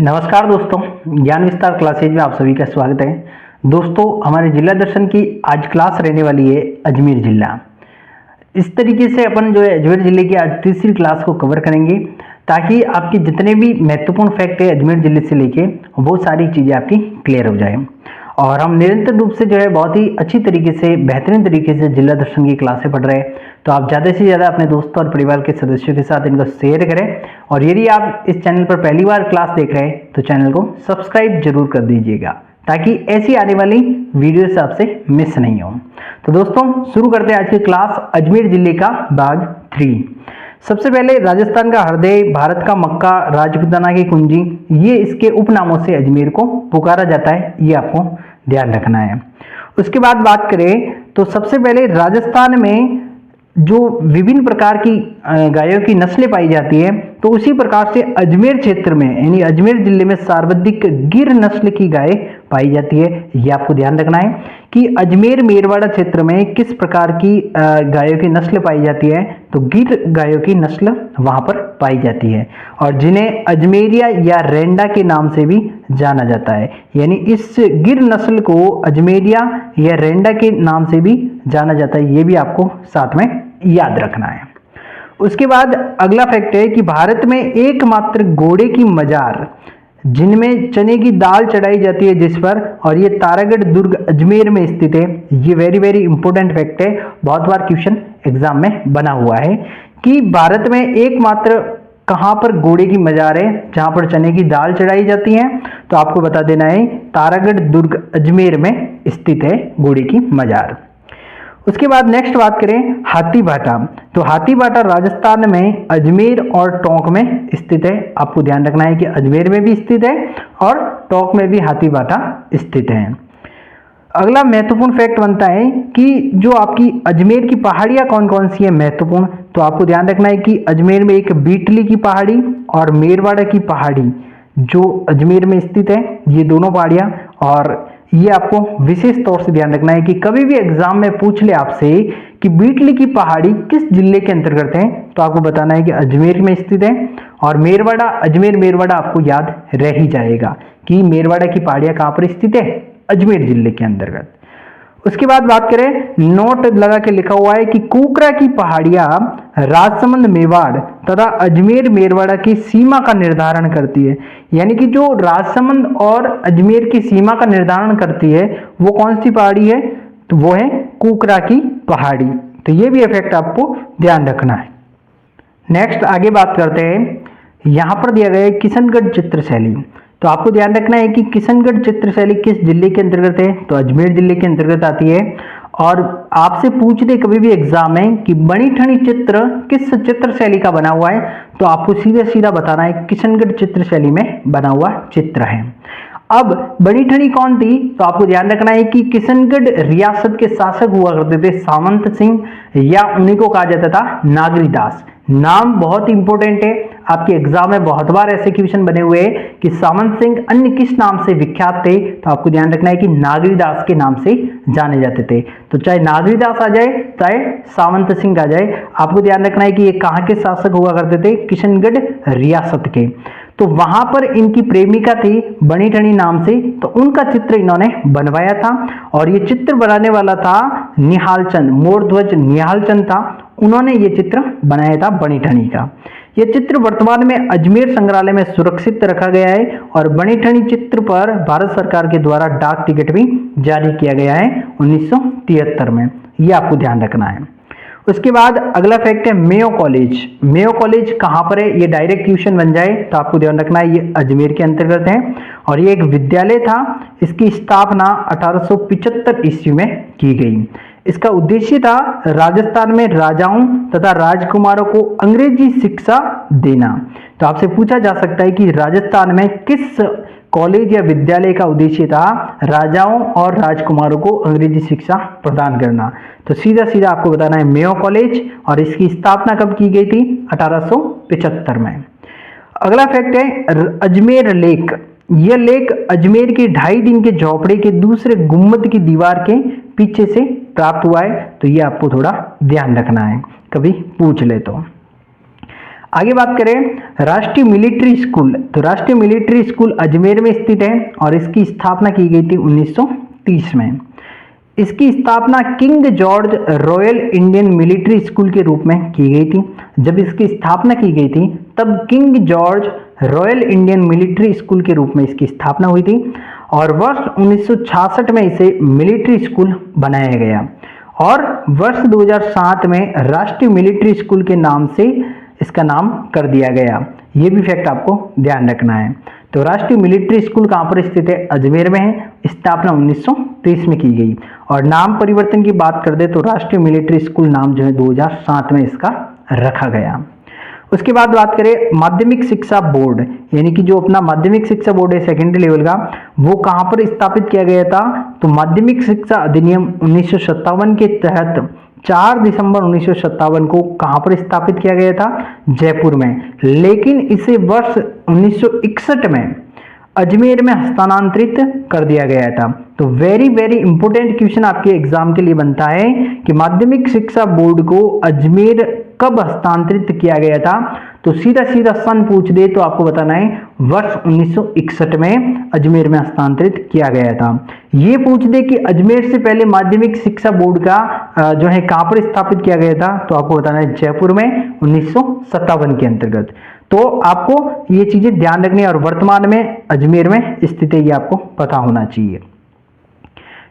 नमस्कार दोस्तों, ज्ञान विस्तार क्लासेज में आप सभी का स्वागत है। दोस्तों, हमारे जिला दर्शन की आज क्लास रहने वाली है अजमेर जिला। इस तरीके से अपन जो है अजमेर जिले की आज तीसरी क्लास को कवर करेंगे ताकि आपके जितने भी महत्वपूर्ण फैक्ट है अजमेर जिले से लेके वो सारी चीज़ें आपकी क्लियर हो जाए। और हम निरंतर रूप से जो है बहुत ही अच्छी तरीके से बेहतरीन तरीके से जिला दर्शन की क्लासें पढ़ रहे हैं। तो आप ज़्यादा से ज़्यादा अपने दोस्तों और परिवार के सदस्यों के साथ इनको शेयर करें। और यदि आप इस चैनल पर पहली बार क्लास देख रहे हैं तो चैनल को सब्सक्राइब जरूर कर दीजिएगा ताकि ऐसी आने वाली वीडियोस आपसे मिस नहीं हो। तो दोस्तों, शुरू करते हैं आज की क्लास अजमेर जिले का भाग 3। सबसे पहले राजस्थान का हृदय, भारत का मक्का, राजपूताना की कुंजी, ये इसके उपनामों से अजमेर को पुकारा जाता है, ये आपको ध्यान रखना है। उसके बाद बात करें तो सबसे पहले राजस्थान में जो विभिन्न प्रकार की गायों की नस्लें पाई जाती है, तो उसी प्रकार से अजमेर क्षेत्र में यानी अजमेर जिले में सर्वाधिक गिर नस्ल की गाय पाई जाती है। ये आपको ध्यान रखना है कि अजमेर मेरवाड़ा क्षेत्र में किस प्रकार की गायों की नस्ल पाई जाती है, तो गिर गायों की नस्ल वहां पर पाई जाती है और जिन्हें अजमेरिया या रेंडा के नाम से भी जाना जाता है। यानी इस गिर नस्ल को अजमेरिया या रेंडा के नाम से भी जाना जाता है, ये भी आपको साथ में याद रखना है। उसके बाद अगला फैक्ट है कि भारत में एकमात्र घोड़े की मजार जिनमें चने की दाल चढ़ाई जाती है जिस पर, और ये तारागढ़ दुर्ग अजमेर में स्थित है। ये वेरी इंपॉर्टेंट फैक्ट है, बहुत बार क्वेश्चन एग्जाम में बना हुआ है कि भारत में एकमात्र कहां पर घोड़े की मजार है जहां पर चने की दाल चढ़ाई जाती है, तो आपको बता देना है तारागढ़ दुर्ग अजमेर में स्थित है घोड़े की मजार। उसके बाद नेक्स्ट बात करें हाथी भाटा, तो हाथी भाटा राजस्थान में अजमेर और टोंक में स्थित है। आपको ध्यान रखना है कि अजमेर में भी स्थित है और टोंक में भी हाथी भाटा स्थित है। अगला महत्वपूर्ण फैक्ट बनता है कि जो आपकी अजमेर की पहाड़ियां कौन कौन सी है महत्वपूर्ण, तो आपको ध्यान रखना है कि अजमेर में एक बीटली की पहाड़ी और मेरवाड़ा की पहाड़ी जो अजमेर में स्थित है, ये दोनों पहाड़ियां, और ये आपको विशेष तौर से ध्यान रखना है कि कभी भी एग्जाम में पूछ ले आपसे कि बीटली की पहाड़ी किस जिले के अंतर्गत है, तो आपको बताना है कि अजमेर में स्थित है। और मेरवाड़ा, अजमेर मेरवाड़ा आपको याद रह ही जाएगा कि मेरवाड़ा की पहाड़ियां कहां पर स्थित है, अजमेर जिले के अंतर्गत। उसके बाद बात करें, नोट लगा के लिखा हुआ है कि कुकरा की पहाड़ियां राजसमंद मेवाड़ तथा अजमेर मेरवाड़ा की सीमा का निर्धारण करती है। यानी कि जो राजसमंद और अजमेर की सीमा का निर्धारण करती है वो कौन सी पहाड़ी है, तो वो है कुकरा की पहाड़ी। तो ये भी इफेक्ट आपको ध्यान रखना है। नेक्स्ट आगे बात करते हैं, यहां पर दिया गया है किशनगढ़ चित्रशैली, तो आपको ध्यान रखना है कि किशनगढ़ चित्रशैली किस जिले के अंतर्गत है, तो अजमेर जिले के अंतर्गत आती है। और आपसे पूछ दे कभी भी एग्जाम में कि बणिठनी चित्र किस चित्र शैली का बना हुआ है, तो आपको सीधा सीधा बताना है किशनगढ़ चित्र शैली में बना हुआ चित्र है। अब बणिठनी कौन थी, तो आपको ध्यान रखना है कि किशनगढ़ रियासत के शासक हुआ करते थे सामंत सिंह, या उन्हीं को कहा जाता था नागरीदास। नाम बहुत इंपॉर्टेंट है, आपके एग्जाम में बहुत बार ऐसे क्वेश्चन बने हुए हैं कि सामंत सिंह अन्य किस नाम से विख्यात थे, तो आपको ध्यान रखना है कि नागरीदास के नाम से जाने जाते थे। तो चाहे नागरीदास आ जाए चाहे सामंत सिंह आ जाए, आपको ध्यान रखना है कि ये कहाँ के शासक हुआ करते थे, किशनगढ़ रियासत के। तो वहां पर इनकी प्रेमिका थी बणिठनी नाम से, तो उनका चित्र इन्होंने बनवाया था और ये चित्र बनाने वाला था निहालचंद, मोरध्वज निहालचंद था, उन्होंने ये चित्र बनाया था बणिठनी का। ये चित्र वर्तमान में अजमेर संग्रहालय में सुरक्षित रखा गया है और बणिठनी चित्र पर भारत सरकार के द्वारा डाक टिकट भी जारी किया गया है 1973 में, ये आपको ध्यान रखना है। उसके बाद अगला फैक्ट है मेयो कॉलेज। मेयो कॉलेज कहाँ पर है, ये डायरेक्ट क्वेश्चन बन जाए, तो आपको ध्यान रखना है ये अजमेर के अंतर्गत है और ये एक विद्यालय था। इसकी स्थापना 1875 ईस्वी में की गई। इसका उद्देश्य था राजस्थान में राजाओं तथा राजकुमारों को अंग्रेजी शिक्षा देना। तो आपसे पूछा जा सकता है कि राजस्थान में किस कॉलेज या विद्यालय का उद्देश्य था राजाओं और राजकुमारों को अंग्रेजी शिक्षा प्रदान करना, तो सीधा सीधा आपको बताना है मेयो कॉलेज, और इसकी स्थापना कब की गई थी, 1875 में। अगला फैक्ट है अजमेर लेक। यह लेक अजमेर के 2.5 दिन के झोपड़े के दूसरे गुम्बद की दीवार के पीछे से प्राप्त हुआ है, तो ये आपको थोड़ा ध्यान रखना है, कभी पूछ ले तो। आगे बात करें राष्ट्रीय मिलिट्री स्कूल, तो राष्ट्रीय मिलिट्री स्कूल अजमेर में स्थित है और इसकी स्थापना की गई थी 1930 में। इसकी स्थापना king George royal Indian military school के रूप में की गई थी। जब इसकी स्थापना की गई थी तब king George royal Indian military school के रूप में इसकी स्थापना हुई थी और वर्ष 1966 में इसे मिलिट्री स्कूल बनाया गया और वर्ष 2007 में राष्ट्रीय मिलिट्री स्कूल के नाम से इसका नाम कर दिया गया। ये भी फैक्ट आपको ध्यान रखना है। तो राष्ट्रीय मिलिट्री स्कूल कहाँ पर स्थित है? अजमेर में है। स्थापना 1930 में की गई और नाम परिवर्तन की बात कर दे तो राष्ट्रीय मिलिट्री स्कूल नाम जो है 2007 में इसका रखा गया। उसके बाद बात करें माध्यमिक शिक्षा बोर्ड, यानी कि जो अपना माध्यमिक शिक्षा बोर्ड है सेकेंडरी लेवल का, वो कहाँ पर स्थापित किया गया था? तो माध्यमिक शिक्षा अधिनियम 1957 के तहत 4 दिसंबर 1957 को कहां पर स्थापित किया गया था? जयपुर में। लेकिन इसे वर्ष 1961 में अजमेर में हस्तांतरित कर दिया गया था। तो वेरी वेरी इंपॉर्टेंट क्वेश्चन आपके एग्जाम के लिए बनता है कि माध्यमिक शिक्षा बोर्ड को अजमेर कब हस्तांतरित किया गया था? तो सीधा सीधा सन पूछ दे तो आपको बताना है वर्ष 1961 में अजमेर में हस्तांतरित किया गया था। ये पूछ दे कि अजमेर से पहले माध्यमिक शिक्षा बोर्ड का जो है कहां पर स्थापित किया गया था? तो आपको बताना है जयपुर में 1957 के अंतर्गत। तो आपको ये चीजें ध्यान रखनी है और वर्तमान में अजमेर में स्थित है, ये आपको पता होना चाहिए।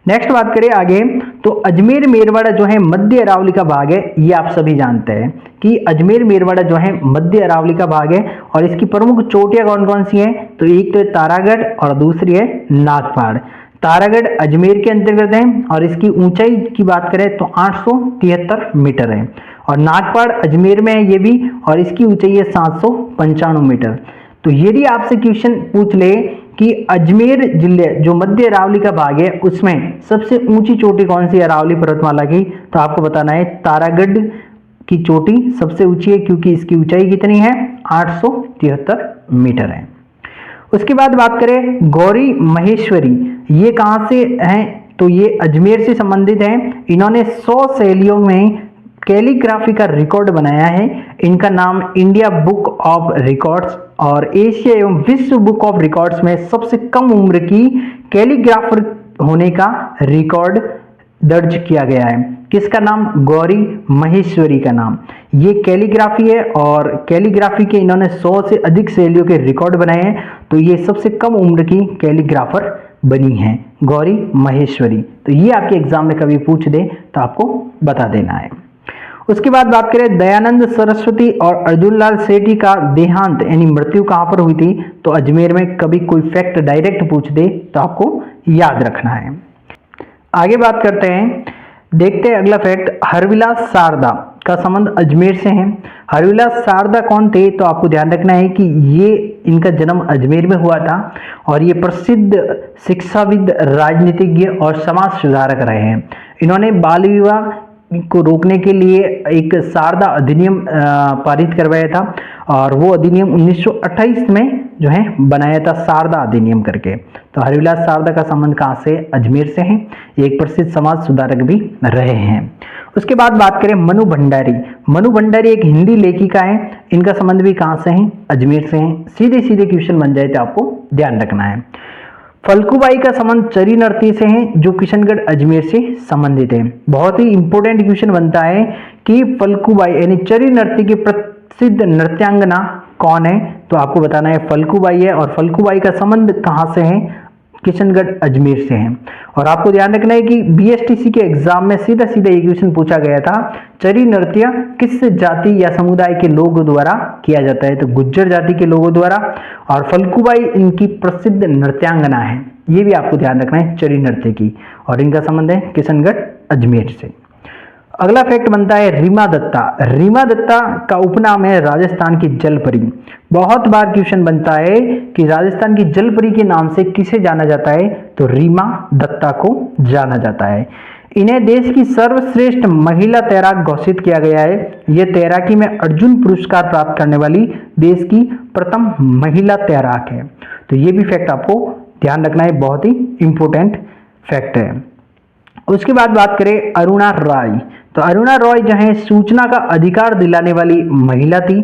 नेक्स्ट बात करें आगे, तो अजमेर मेरवाड़ा जो है मध्य अरावली का भाग है। ये आप सभी जानते हैं कि अजमेर मेरवाड़ा जो है मध्य अरावली का भाग है और इसकी प्रमुख चोटियां कौन कौन सी हैं? तो एक तो है तारागढ़ और दूसरी है नागपाड़। तारागढ़ अजमेर के अंतर्गत है और इसकी ऊंचाई की बात करें तो 873 मीटर है और नागपाड़ अजमेर में है ये भी और इसकी ऊंचाई है 795 मीटर। तो यदि आपसे क्वेश्चन पूछ ले कि अजमेर जिले जो मध्य अरावली का भाग है उसमें सबसे ऊंची चोटी कौन सी अरावली पर्वतमाला की? तो आपको बताना है तारागढ़ की चोटी सबसे ऊंची है क्योंकि इसकी ऊंचाई कितनी है? 873 मीटर है। उसके बाद बात करें गौरी महेश्वरी, ये कहां से हैं? तो ये अजमेर से संबंधित हैं। इन्होंने 100 शैलियों में कैलीग्राफी का रिकॉर्ड बनाया है। इनका नाम इंडिया बुक ऑफ रिकॉर्ड्स और एशिया एवं विश्व बुक ऑफ रिकॉर्ड्स में सबसे कम उम्र की कैलीग्राफर होने का रिकॉर्ड दर्ज किया गया है। किसका नाम? गौरी महेश्वरी का नाम। ये कैलीग्राफी है और कैलीग्राफी के इन्होंने 100 से अधिक शैलियों के रिकॉर्ड बनाए हैं। तो ये सबसे कम उम्र की कैलीग्राफर बनी है गौरी महेश्वरी। तो ये आपके एग्जाम में कभी पूछ दे तो आपको बता देना है। उसके बाद बात करें दयानंद सरस्वती और अर्जुन लाल सेठी का देहांत यानी मृत्यु कहां पर हुई थी? तो अजमेर में। कभी कोई फैक्ट डायरेक्ट पूछ दे तो आपको याद रखना है। आगे बात करते हैं, देखते हैं अगला फैक्ट। हरविलास शारदा का संबंध अजमेर से है। हरविलास शारदा कौन थे? तो आपको ध्यान रखना है कि ये इनका जन्म अजमेर में हुआ था और ये प्रसिद्ध शिक्षाविद, राजनीतिज्ञ और समाज सुधारक रहे हैं। इन्होंने बाल विवाह को रोकने के लिए एक शारदा अधिनियम पारित करवाया था और वो अधिनियम 1928 में जो है बनाया था शारदा अधिनियम करके। तो हरविलास शारदा का संबंध कहाँ से? अजमेर से है। एक प्रसिद्ध समाज सुधारक भी रहे हैं। उसके बाद बात करें मनु भंडारी। मनु भंडारी एक हिंदी लेखिका है। इनका संबंध भी कहाँ से है? अजमेर से है। सीधे सीधे क्वेश्चन बन जाए तो आपको ध्यान रखना है। फल्गुबाई का संबंध चरी नृत्य से है जो किशनगढ़ अजमेर से संबंधित है। बहुत ही इंपॉर्टेंट क्वेश्चन बनता है कि फल्गुबाई यानी चरी नृत्य की प्रसिद्ध नृत्यांगना कौन है? तो आपको बताना है फल्गुबाई है और फल्गुबाई का संबंध कहां से है? किशनगढ़ अजमेर से है। और आपको ध्यान रखना है कि बीएसटीसी के एग्जाम में सीधा सीधा ये क्वेश्चन पूछा गया था, चरी नृत्य किस जाति या समुदाय के लोगों द्वारा किया जाता है? तो गुज्जर जाति के लोगों द्वारा। और फल्गुबाई इनकी प्रसिद्ध नृत्यांगना है। ये भी आपको ध्यान रखना है चरी नृत्य की और इनका संबंध है किशनगढ़ अजमेर से। अगला फैक्ट बनता है रीमा दत्ता। रीमा दत्ता का उपनाम है राजस्थान की जलपरी। बहुत बार क्वेश्चन बनता है कि राजस्थान की जलपरी के नाम से किसे जाना जाता है? तो रीमा दत्ता को जाना जाता है। इन्हें देश की सर्वश्रेष्ठ महिला तैराक घोषित किया गया है। यह तैराकी में अर्जुन पुरस्कार प्राप्त करने वाली देश की प्रथम महिला तैराक है। तो ये भी फैक्ट आपको ध्यान रखना है, बहुत ही इंपॉर्टेंट फैक्ट है। उसके बाद बात करें अरुणा रॉय। तो अरुणा रॉय जो है सूचना का अधिकार दिलाने वाली महिला थी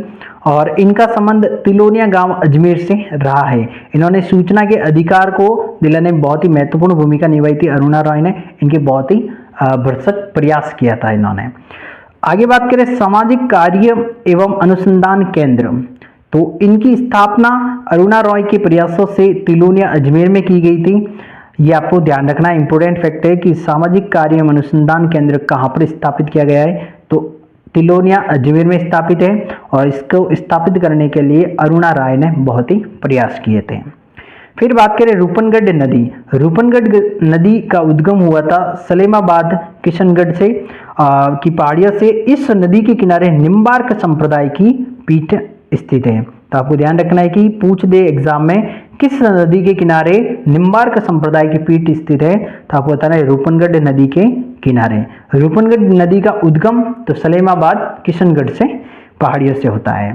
और इनका संबंध तिलोनिया गांव अजमेर से रहा है। इन्होंने सूचना के अधिकार को दिलाने में बहुत ही महत्वपूर्ण भूमिका निभाई थी अरुणा रॉय ने। इनके बहुत ही भरसक प्रयास किया था इन्होंने। आगे बात करें सामाजिक कार्य एवं अनुसंधान केंद्र, तो इनकी स्थापना अरुणा रॉय के प्रयासों से तिलोनिया अजमेर में की गई थी। ये आपको ध्यान रखना इंपॉर्टेंट फैक्ट है कि सामाजिक कार्य एवं अनुसंधान केंद्र कहाँ पर स्थापित किया गया है, तो तिलोनिया अजमेर में स्थापित है और इसको स्थापित करने के लिए अरुणा राय ने बहुत ही प्रयास किए थे। फिर बात करें रूपनगढ़ नदी। रूपनगढ़ नदी का उद्गम हुआ था सलेमाबाद किशनगढ़ से की पहाड़ियों से। इस नदी के किनारे निम्बार्क संप्रदाय की पीठ स्थित है। तो आपको ध्यान रखना है कि पूछ दे एग्जाम में किस नदी के किनारे निम्बार्क संप्रदाय की पीठ स्थित है, तो आपको बताना है रूपनगढ़ नदी के किनारे। रूपनगढ़ नदी का उद्गम तो सलेमाबाद किशनगढ़ से पहाड़ियों से होता है।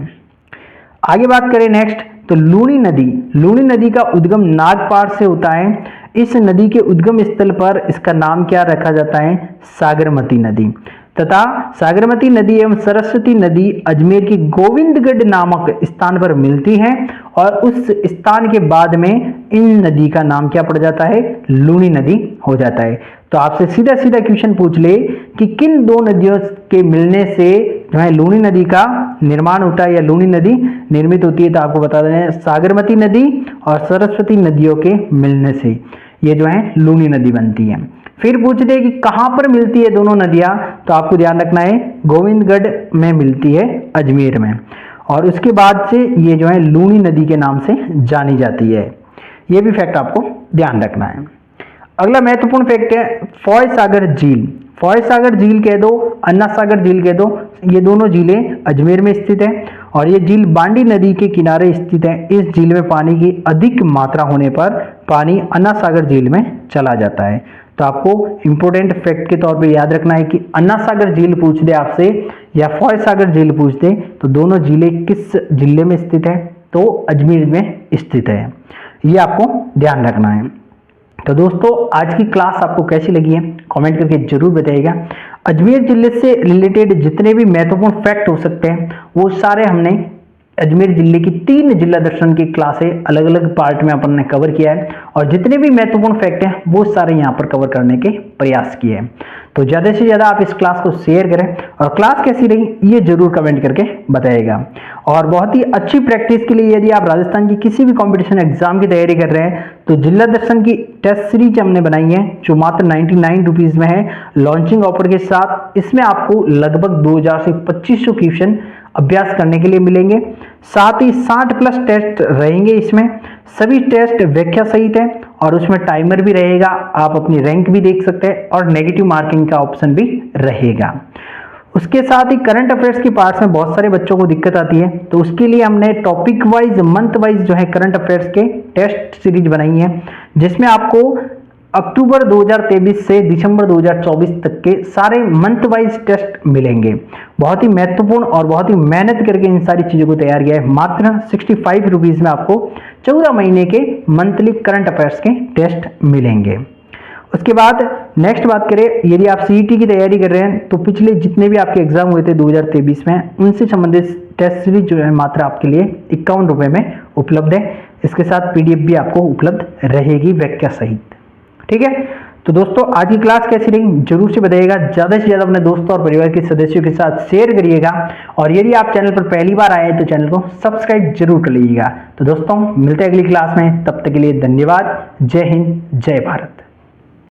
आगे बात करें नेक्स्ट, तो लूनी नदी। लूनी नदी का उद्गम नागपाड़ से होता है। इस नदी के उद्गम स्थल पर इसका नाम क्या रखा जाता है, सागरमती नदी। तथा सागरमती नदी एवं सरस्वती नदी अजमेर की गोविंदगढ़ नामक स्थान पर मिलती है और उस स्थान के बाद में इन नदी का नाम क्या पड़ जाता है, लूनी नदी हो जाता है। तो आपसे सीधा सीधा क्वेश्चन पूछ ले कि किन दो नदियों के मिलने से जो है लूनी नदी का निर्माण होता है या लूनी नदी निर्मित होती है, तो आपको बता दें सागरमती नदी और सरस्वती नदियों के मिलने से ये जो है लूनी नदी बनती है। फिर पूछ दे कि कहाँ पर मिलती है दोनों नदियाँ, तो आपको ध्यान रखना है गोविंदगढ़ में मिलती है अजमेर में, और उसके बाद से ये जो है लूनी नदी के नाम से जानी जाती है। ये भी फैक्ट आपको ध्यान रखना है। अगला महत्वपूर्ण फैक्ट है फॉय सागर झील। फॉय सागर झील कह दो, अन्ना सागर झील कह दो, ये दोनों झीलें अजमेर में स्थित है और ये झील बांडी नदी के किनारे स्थित है। इस झील में पानी की अधिक मात्रा होने पर पानी अन्ना सागर झील में चला जाता है। तो आपको इंपॉर्टेंट फैक्ट के तौर पे याद रखना है कि अन्ना सागर झील पूछ दे आपसे या फॉय सागर झील पूछ दे तो दोनों झीलें किस जिले में स्थित है, तो अजमेर में स्थित है। ये आपको ध्यान रखना है। तो दोस्तों आज की क्लास आपको कैसी लगी है कमेंट करके जरूर बताइएगा। अजमेर जिले से रिलेटेड जितने भी महत्वपूर्ण फैक्ट हो सकते हैं वो सारे हमने अजमेर जिले की 3 जिला दर्शन की क्लासें अलग अलग पार्ट में अपन ने कवर किया है और जितने भी महत्वपूर्ण फैक्ट हैं वो सारे यहाँ पर कवर करने के प्रयास किए हैं। तो ज़्यादा से ज़्यादा आप इस क्लास को शेयर करें और क्लास कैसी रही ये जरूर कमेंट करके बताइएगा। और बहुत ही अच्छी प्रैक्टिस के लिए यदि आप राजस्थान की किसी भी कंपटीशन एग्जाम की तैयारी कर रहे हैं तो जिला दर्शन की टेस्ट सीरीज हमने बनाई है जो मात्र 99 रुपीज़ में है लॉन्चिंग ऑफर के साथ। इसमें आपको लगभग 2000 से 2500 क्वेश्चन अभ्यास करने के लिए मिलेंगे, साथ ही 60+ टेस्ट रहेंगे। इसमें सभी टेस्ट व्याख्या सहित है और उसमें टाइमर भी रहेगा, आप अपनी रैंक भी देख सकते हैं और नेगेटिव मार्किंग का ऑप्शन भी रहेगा। उसके साथ ही करंट अफेयर्स के पार्ट्स में बहुत सारे बच्चों को दिक्कत आती है तो उसके लिए हमने टॉपिक वाइज मंथ वाइज जो है करंट अफेयर्स के टेस्ट सीरीज बनाई है जिसमें आपको अक्टूबर 2023 से दिसंबर 2024 तक के सारे मंथ वाइज टेस्ट मिलेंगे। बहुत ही महत्वपूर्ण और बहुत ही मेहनत करके इन सारी चीज़ों को तैयार किया है। मात्र 65 रुपीज़ में आपको 14 महीने के मंथली करंट अफेयर्स के टेस्ट मिलेंगे। उसके बाद नेक्स्ट बात करें यदि आप सीईटी की तैयारी कर रहे हैं तो पिछले जितने भी आपके एग्जाम हुए थे 2023 में उनसे संबंधित टेस्ट सीरीज जो है मात्र आपके लिए 51 रुपये में उपलब्ध है। इसके साथ PDF भी आपको उपलब्ध रहेगी व्याख्या सहित। ठीक है, तो दोस्तों आज की क्लास कैसी रही जरूर से बताइएगा। ज़्यादा से ज़्यादा अपने दोस्तों और परिवार के सदस्यों के साथ शेयर करिएगा और यदि आप चैनल पर पहली बार आए तो चैनल को सब्सक्राइब जरूर कर लीजिएगा। तो दोस्तों मिलते हैं अगली क्लास में, तब तक के लिए धन्यवाद। जय हिंद, जय भारत।